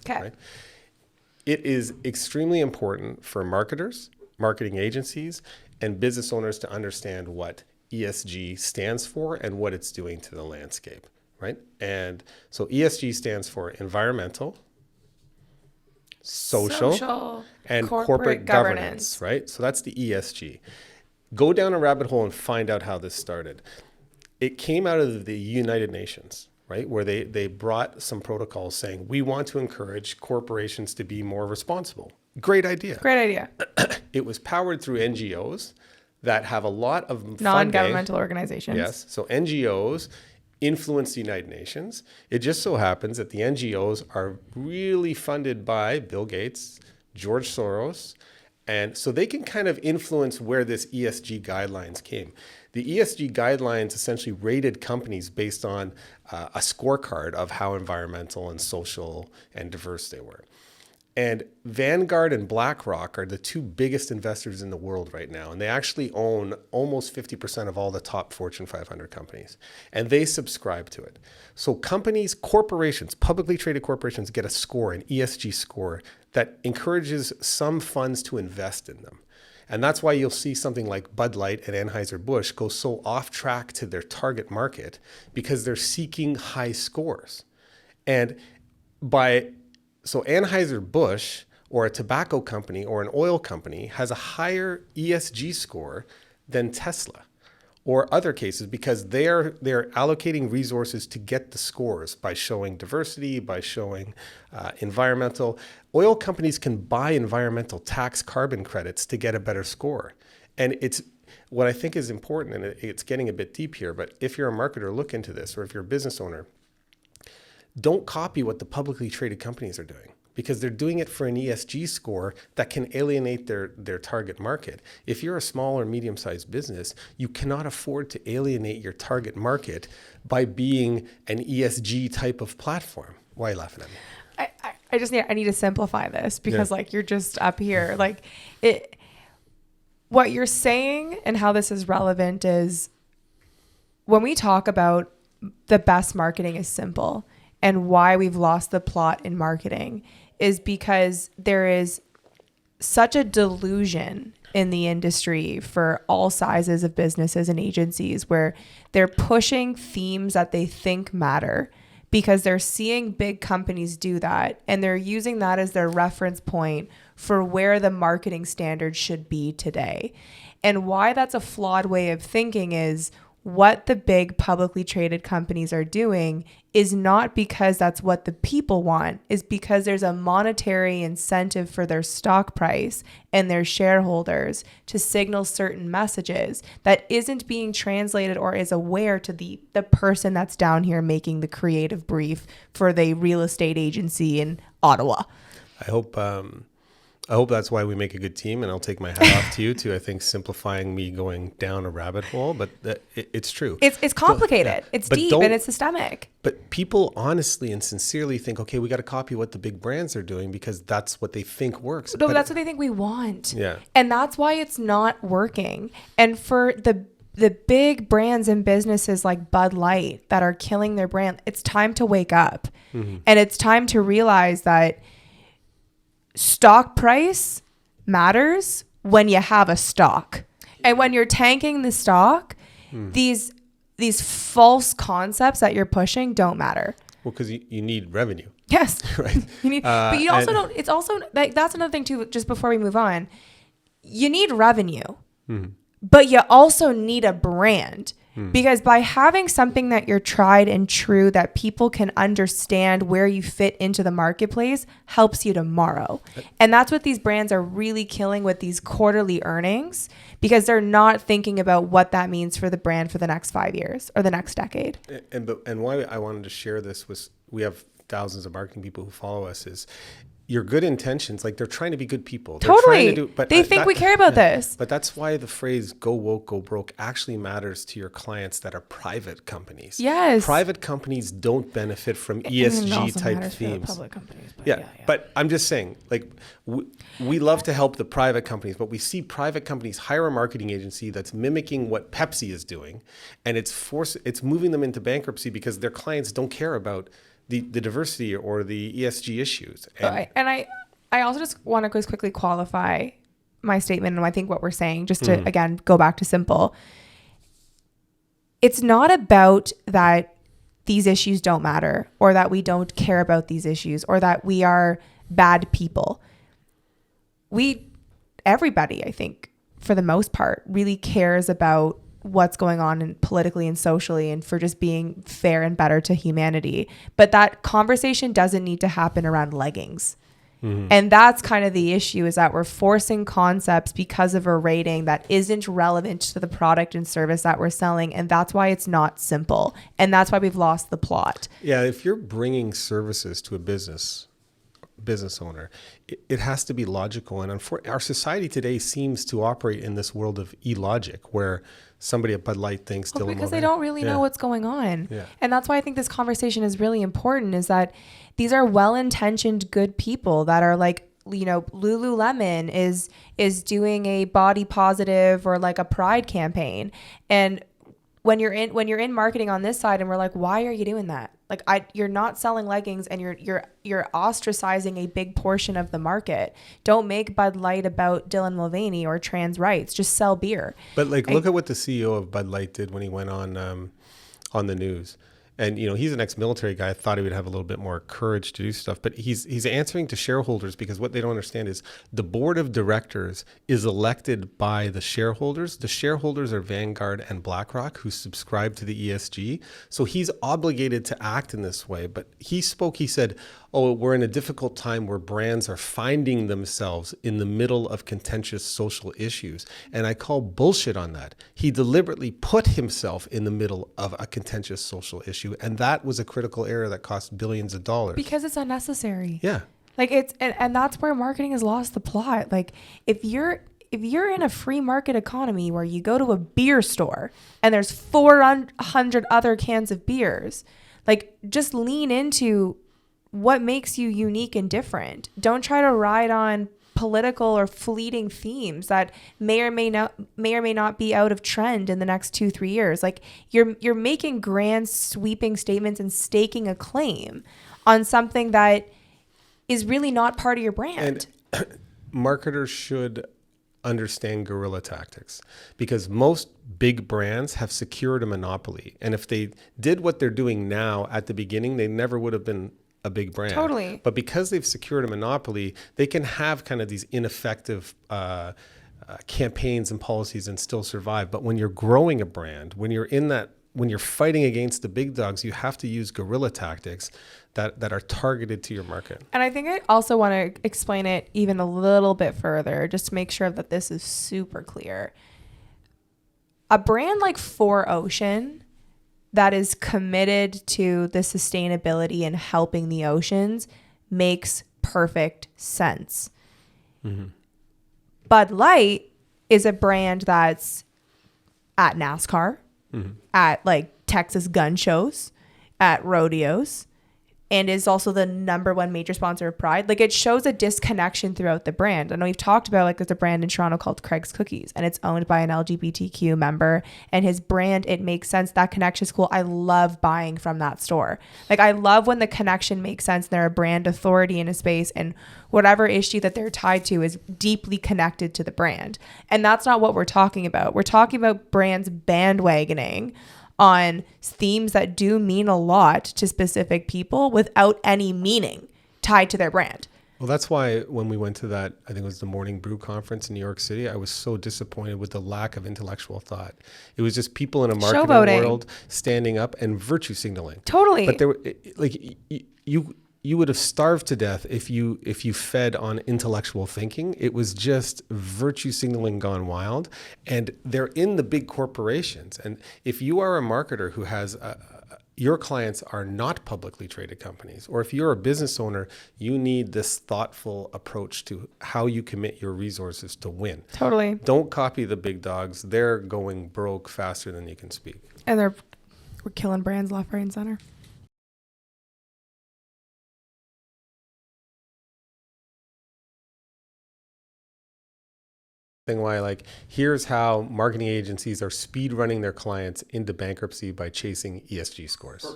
Okay. Right? It is extremely important for marketers, marketing agencies, and business owners to understand what ESG stands for and what it's doing to the landscape, right? And so ESG stands for environmental, social, and corporate governance, right? So that's the ESG. Go down a rabbit hole and find out how this started. It came out of the United Nations, right? Where they brought some protocols saying, we want to encourage corporations to be more responsible. Great idea. Great idea. It was powered through NGOs that have a lot of Non-governmental organizations. Yes. So NGOs influence the United Nations. It just so happens that the NGOs are really funded by Bill Gates, George Soros, and so they can kind of influence where this ESG guidelines came. The ESG guidelines essentially rated companies based on a scorecard of how environmental and social and diverse they were. And Vanguard and BlackRock are the two biggest investors in the world right now. And they actually own almost 50% of all the top Fortune 500 companies. And they subscribe to it. So companies, corporations, publicly traded corporations get a score, an ESG score, that encourages some funds to invest in them. And that's why you'll see something like Bud Light and Anheuser-Busch go so off track to their target market because they're seeking high scores. And so Anheuser-Busch or a tobacco company or an oil company has a higher ESG score than Tesla or other cases because they're allocating resources to get the scores by showing diversity, by showing environmental. Oil companies can buy environmental tax carbon credits to get a better score. And it's what I think is important, and it's getting a bit deep here, but if you're a marketer, look into this, or if you're a business owner, don't copy what the publicly traded companies are doing because they're doing it for an ESG score that can alienate their target market. If you're a small or medium-sized business, you cannot afford to alienate your target market by being an ESG type of platform. Why are you laughing at me? I need to simplify this because like you're just up here. Like what you're saying and how this is relevant is when we talk about the best marketing is simple. And why we've lost the plot in marketing is because there is such a delusion in the industry for all sizes of businesses and agencies where they're pushing themes that they think matter because they're seeing big companies do that and they're using that as their reference point for where the marketing standards should be today. And why that's a flawed way of thinking is what the big publicly traded companies are doing is not because that's what the people want, is because there's a monetary incentive for their stock price and their shareholders to signal certain messages that isn't being translated or is aware to the person that's down here making the creative brief for the real estate agency in Ottawa. I hope that's why we make a good team, and I'll take my hat off to you too. I think simplifying me going down a rabbit hole, but it's true. It's complicated. It's deep and it's systemic. But people honestly and sincerely think, okay, we got to copy what the big brands are doing because that's what they think works. No, that's what they think we want. Yeah. And that's why it's not working. And for the big brands and businesses like Bud Light that are killing their brand, it's time to wake up. Mm-hmm. And it's time to realize that stock price matters when you have a stock. And when you're tanking the stock, these false concepts that you're pushing don't matter. Well, because you need revenue. Yes. Right. You need, but you also don't, it's also, like, that's another thing too, just before we move on. You need revenue, but you also need a brand. Because by having something that you're tried and true that people can understand where you fit into the marketplace helps you tomorrow. And that's what these brands are really killing with these quarterly earnings because they're not thinking about what that means for the brand for the next 5 years or the next decade. And why I wanted to share this was we have thousands of marketing people who follow us is your good intentions, like they're trying to be good people. They're totally. But they think we care about this. But that's why the phrase go woke, go broke actually matters to your clients that are private companies. Yes. Private companies don't benefit from ESG type themes. Public companies, but yeah. But I'm just saying, like, we love to help the private companies, but we see private companies hire a marketing agency that's mimicking what Pepsi is doing, and it's moving them into bankruptcy because their clients don't care about the diversity or the ESG issues. I also just want to just quickly qualify my statement and I think what we're saying, just to, again, go back to simple. It's not about that these issues don't matter or that we don't care about these issues or that we are bad people. Everybody, I think, for the most part, really cares about what's going on politically and socially and for just being fair and better to humanity. But that conversation doesn't need to happen around leggings. And that's kind of the issue, is that we're forcing concepts because of a rating that isn't relevant to the product and service that we're selling. And that's why it's not simple. And that's why we've lost the plot. Yeah, if you're bringing services to a business owner, it has to be logical. And our society today seems to operate in this world of illogic, where somebody at Bud Light thinks Dylan because they don't really know what's going on. Yeah. And that's why I think this conversation is really important, is that these are well-intentioned, good people that are like, you know, Lululemon is doing a body positive or like a pride campaign. And when you're in marketing on this side and we're like, why are you doing that? Like, you're not selling leggings and you're ostracizing a big portion of the market. Don't make Bud Light about Dylan Mulvaney or trans rights. Just sell beer. But look at what the CEO of Bud Light did when he went on the news. And, you know, he's an ex-military guy. I thought he would have a little bit more courage to do stuff. But he's answering to shareholders, because what they don't understand is the board of directors is elected by the shareholders. The shareholders are Vanguard and BlackRock, who subscribe to the ESG. So he's obligated to act in this way. But he said, oh, we're in a difficult time where brands are finding themselves in the middle of contentious social issues. And I call bullshit on that. He deliberately put himself in the middle of a contentious social issue. And that was a critical error that cost billions of dollars. Because it's unnecessary. Yeah. Like and that's where marketing has lost the plot. Like if you're in a free market economy where you go to a beer store and there's 400 other cans of beers, like just lean into what makes you unique and different. Don't try to ride on political or fleeting themes that may or may not be out of trend in the next 2-3 years. Like you're making grand sweeping statements and staking a claim on something that is really not part of your brand. And marketers should understand guerrilla tactics, because most big brands have secured a monopoly. And if they did what they're doing now at the beginning, they never would have been a big brand. Totally. But because they've secured a monopoly, they can have kind of these ineffective campaigns and policies and still survive. But when you're growing a brand, when you're fighting against the big dogs, you have to use guerrilla tactics that are targeted to your market. And I think I also want to explain it even a little bit further, just to make sure that this is super clear. A brand like 4Ocean that is committed to the sustainability and helping the oceans makes perfect sense. Mm-hmm. Bud Light is a brand that's at NASCAR, at like Texas gun shows, at rodeos, and is also the #1 major sponsor of Pride. Like, it shows a disconnection throughout the brand. I know we've talked about, like, there's a brand in Toronto called Craig's Cookies, and it's owned by an LGBTQ member, and his brand, it makes sense. That connection's cool. I love buying from that store. Like, I love when the connection makes sense and they're a brand authority in a space, and whatever issue that they're tied to is deeply connected to the brand. And that's not what we're talking about. We're talking about brands bandwagoning on themes that do mean a lot to specific people without any meaning tied to their brand. Well, that's why when we went to that, I think it was the Morning Brew conference in New York City, I was so disappointed with the lack of intellectual thought. It was just people in a marketing world standing up and virtue signaling. Totally. But there were, like, you would have starved to death if you fed on intellectual thinking. It was just virtue signaling gone wild. And they're in the big corporations. And if you are a marketer who has your clients are not publicly traded companies, or if you're a business owner, you need this thoughtful approach to how you commit your resources to win. Totally. Don't copy the big dogs. They're going broke faster than you can speak. And we're killing brands left, right, and center. Why, like, here's how marketing agencies are speed running their clients into bankruptcy by chasing ESG scores.